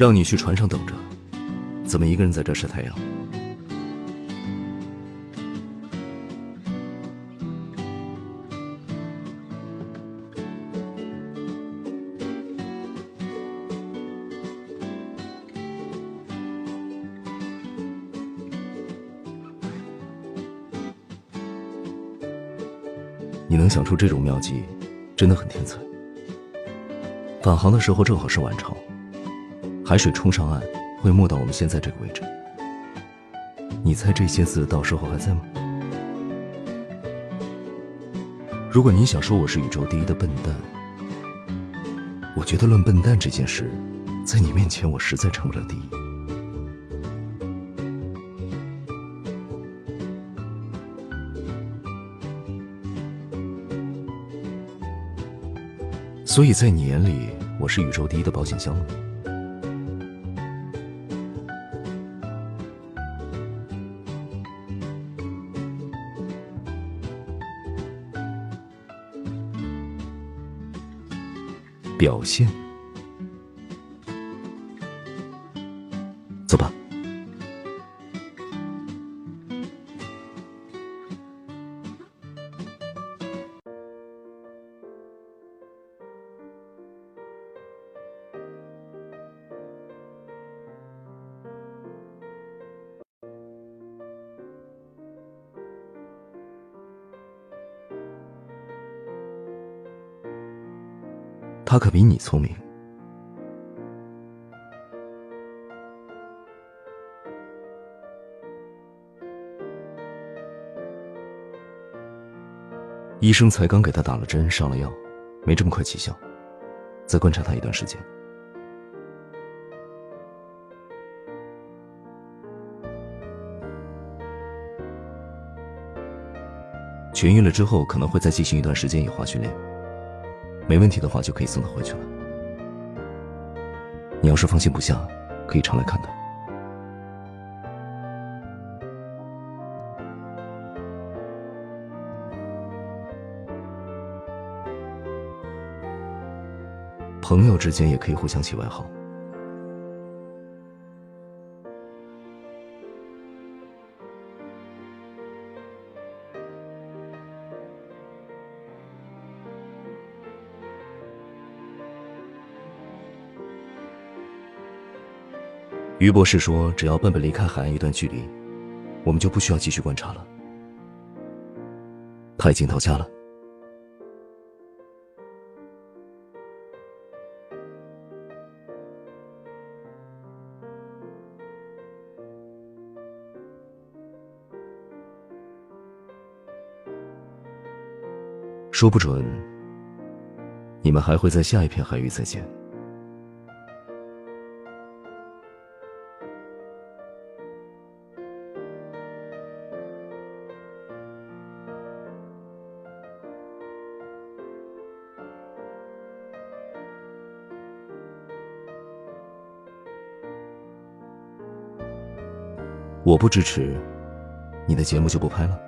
让你去船上等着，怎么一个人在这晒太阳？你能想出这种妙计，真的很天才。返航的时候正好是晚潮，海水冲上岸会没到我们现在这个位置。你猜这些字到时候还在吗？如果你想说我是宇宙第一的笨蛋，我觉得论笨蛋这件事，在你面前我实在成不了第一。所以在你眼里，我是宇宙第一的保险箱吗？表现。走吧。他可比你聪明。医生才刚给他打了针，上了药，没这么快起效，再观察他一段时间。痊愈了之后，可能会再进行一段时间野化训练。没问题的话，就可以送他回去了。你要是放心不下，可以常来看他。朋友之间也可以互相起外号。于博士说，只要笨笨离开海岸一段距离，我们就不需要继续观察了。他已经到家了。说不准，你们还会在下一片海域再见。我不支持，你的节目就不拍了。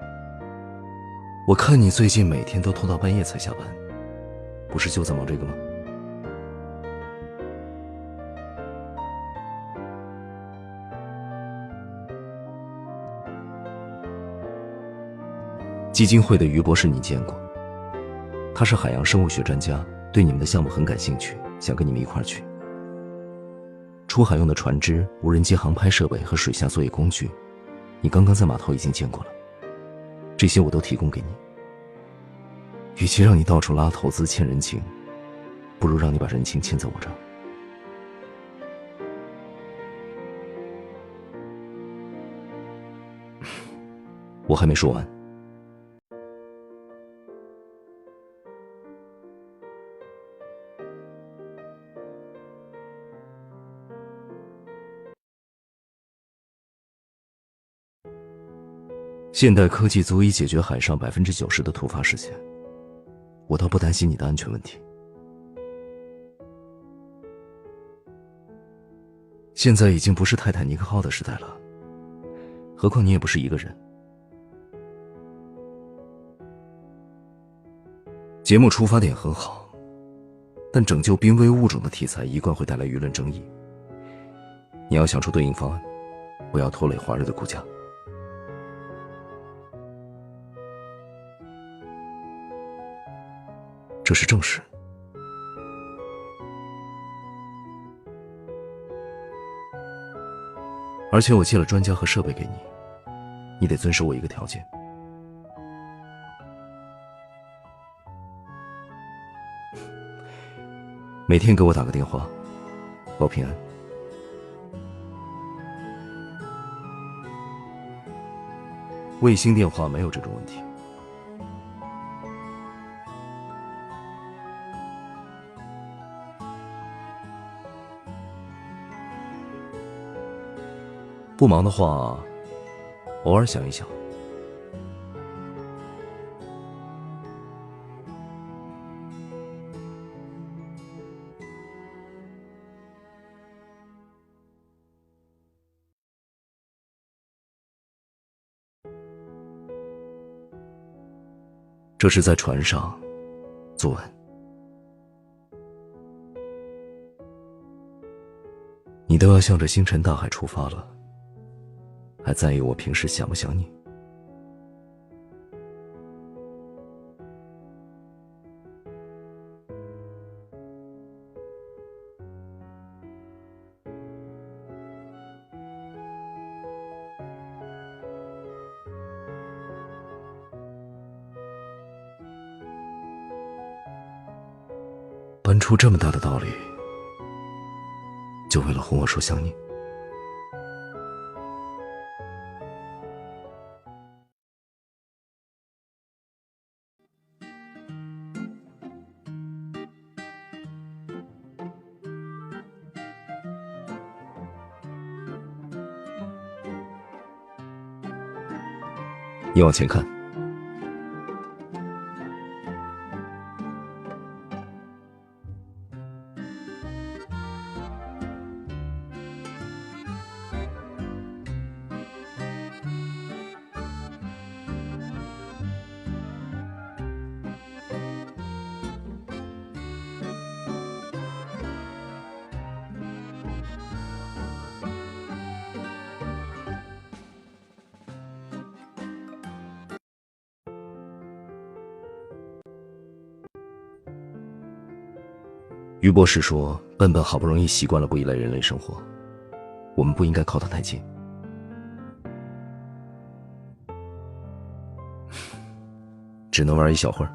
我看你最近每天都拖到半夜才下班，不是就在忙这个吗？基金会的于博士你见过，他是海洋生物学专家，对你们的项目很感兴趣，想跟你们一块儿去。出海用的船只、无人机航拍设备和水下作业工具，你刚刚在码头已经见过了，这些我都提供给你。与其让你到处拉投资欠人情，不如让你把人情欠在我这儿。我还没说完。现代科技足以解决海上90%的突发事件，我倒不担心你的安全问题。现在已经不是泰坦尼克号的时代了，何况你也不是一个人。节目出发点很好，但拯救濒危物种的题材一贯会带来舆论争议，你要想出对应方案，不要拖累华日的股价。这是正事。而且我借了专家和设备给你，你得遵守我一个条件。每天给我打个电话，报平安。卫星电话没有这种问题。不忙的话，偶尔想一想。这是在船上作文。你都要向着星辰大海出发了，还在意我平时想不想你？搬出这么大的道理，就为了哄我说想你？你往前看。于博士说，笨笨好不容易习惯了不依赖人类生活，我们不应该靠他太近。只能玩一小会儿。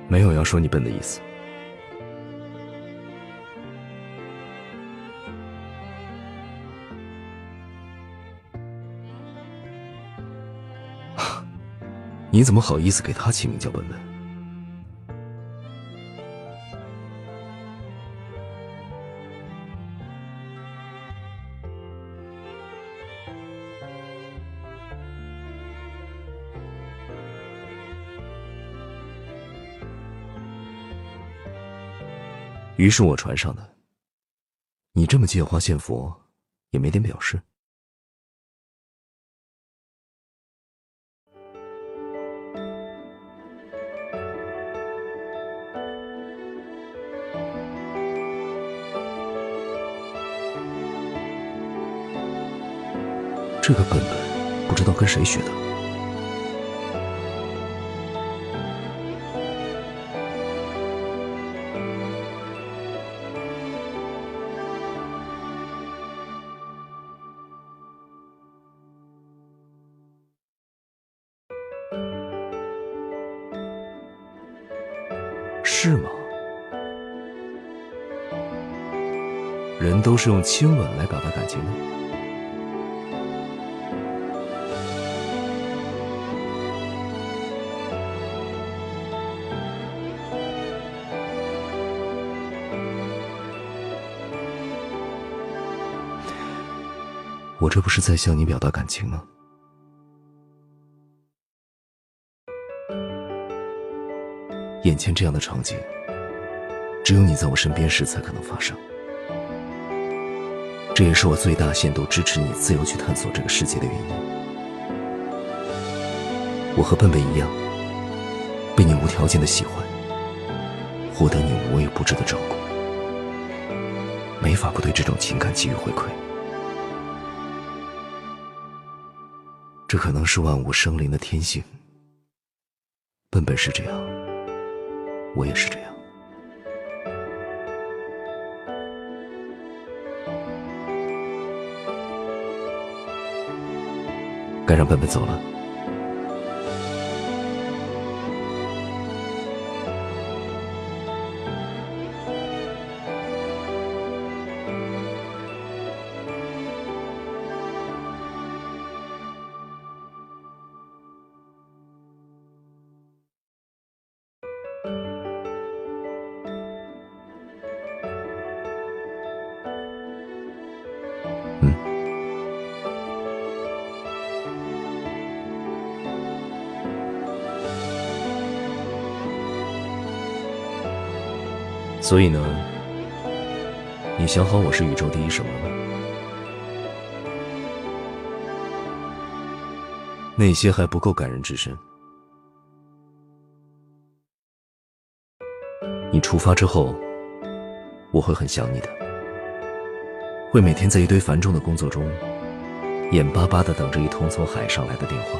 没有要说你笨的意思。你怎么好意思给他起名叫笨笨？鱼是我船上的，你这么借花献佛，也没点表示。这个笨笨不知道跟谁学的。是吗？人都是用亲吻来表达感情的。我这不是在向你表达感情吗？眼前这样的场景，只有你在我身边时才可能发生。这也是我最大限度支持你自由去探索这个世界的原因。我和笨笨一样，被你无条件的喜欢，获得你无微不至的照顾，没法不对这种情感给予回馈。这可能是万物生灵的天性。笨笨是这样，我也是这样。该让笨笨走了。所以呢，你想好我是宇宙第一什么了吗？那些还不够感人至深。你出发之后，我会很想你的，会每天在一堆繁重的工作中，眼巴巴地等着一通从海上来的电话。